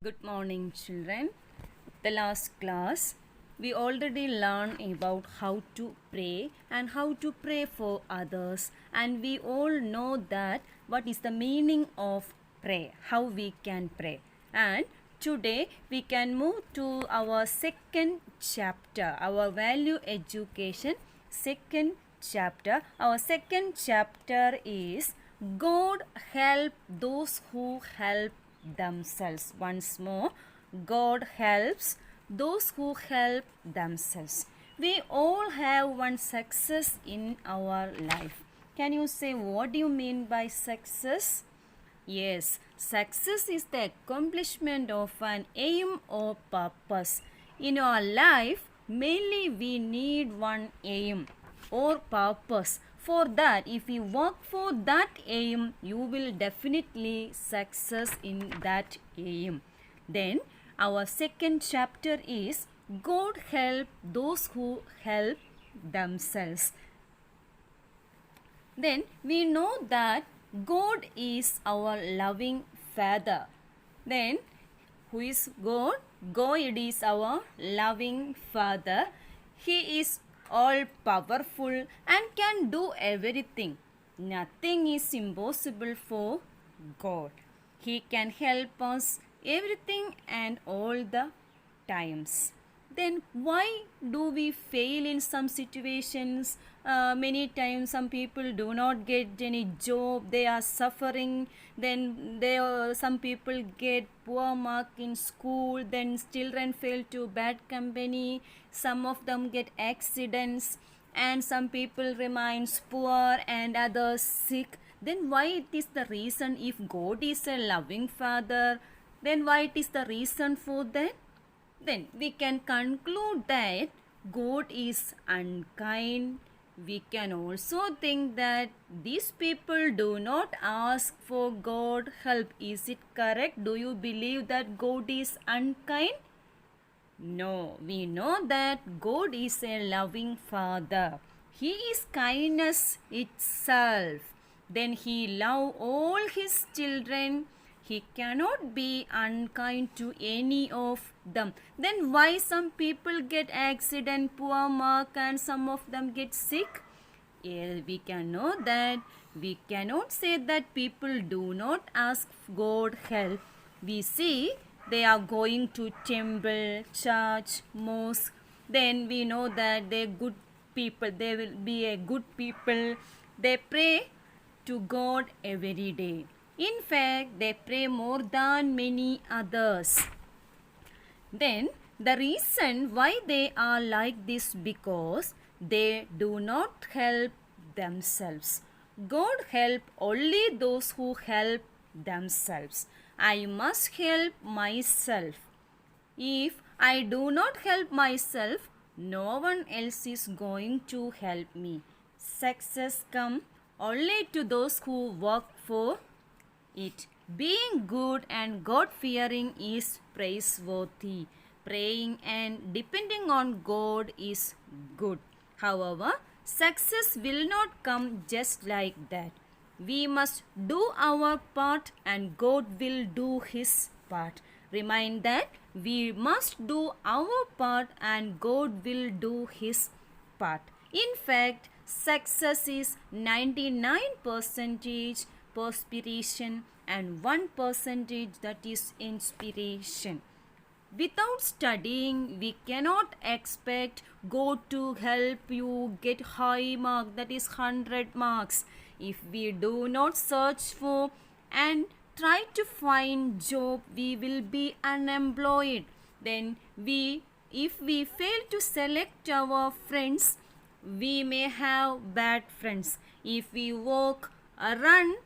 Good morning, children. The last class, we already learned about how to pray and how to pray for others, and we all know that what is the meaning of pray, how we can pray. And today we can move to our second chapter, our value education second chapter. Our second chapter is God help those who help themselves. Once more, God helps those who help themselves. We all have one success in our life. Can you say what do you mean by success? Yes, success is the accomplishment of an aim or purpose. In our life, mainly we need one aim or purpose. For that, if you work for that aim, you will definitely success in that aim. Then, our second chapter is God help those who help themselves. Then we know that God is our loving Father. Then who is God? God is our loving Father. He is all powerful and can do everything. Nothing is impossible for God. He can help us everything and all the times. Then why do we fail in some situations? Many times some people do not get any job, they are suffering. Then some people get poor mark in school, then children fail to bad company, some of them get accidents, and some people remains poor and others sick. Then why it is the reason? If God is a loving Father, then why it is the reason for that? Then we can conclude that God is unkind. We can also think that these people do not ask for God help. Is it correct? Do you believe that God is unkind? No, we know that God is a loving Father. He is kindness itself. Then He loves all His children. He cannot be unkind to any of them. Then why some people get accident, poor mark, and some of them get sick? Yeah, we can know that we cannot say that people do not ask God help. We see they are going to temple, church, mosque. Then we know that they good people. They will be a good people. They pray to God every day. In fact, they pray more than many others. Then the reason why they are like this because they do not help themselves. God help only those who help themselves. I must help myself. If I do not help myself, no one else is going to help me. Success comes only to those who work for it. Being good and God fearing is praiseworthy. Praying and depending on God is good. However, success will not come just like that. We must do our part and God will do His part. Remind that we must do our part and God will do His part. In fact, success is 99% perspiration and 1% that is inspiration. Without studying, we cannot expect God to help you get high mark, that is 100 marks. If we do not search for and try to find job, we will be unemployed. Then if we fail to select our friends, we may have bad friends. If we walk or run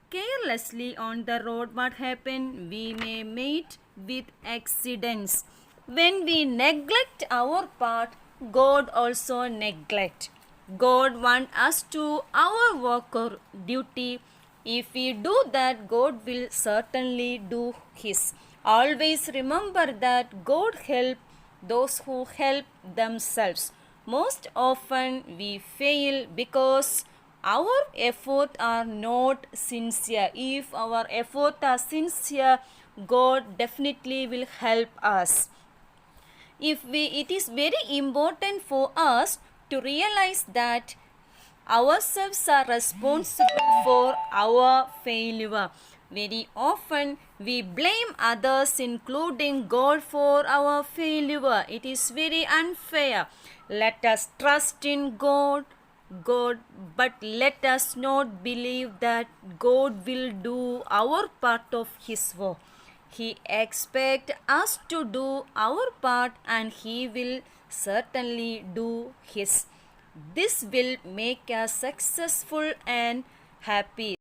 carelessly on the road, what happen? We may meet with accidents. When we neglect our part, God also neglect. God want us to our work or duty. If we do that, God will certainly do His. Always remember that God help those who help themselves. Most often we fail because our efforts are not sincere. If our efforts are sincere, God definitely will help us. It is very important for us to realize that ourselves are responsible for our failure. Very often we blame others, including God, for our failure. It is very unfair. Let us trust in God, but let us not believe that God will do our part of His work. He expects us to do our part, and He will certainly do His. This will make us successful and happy.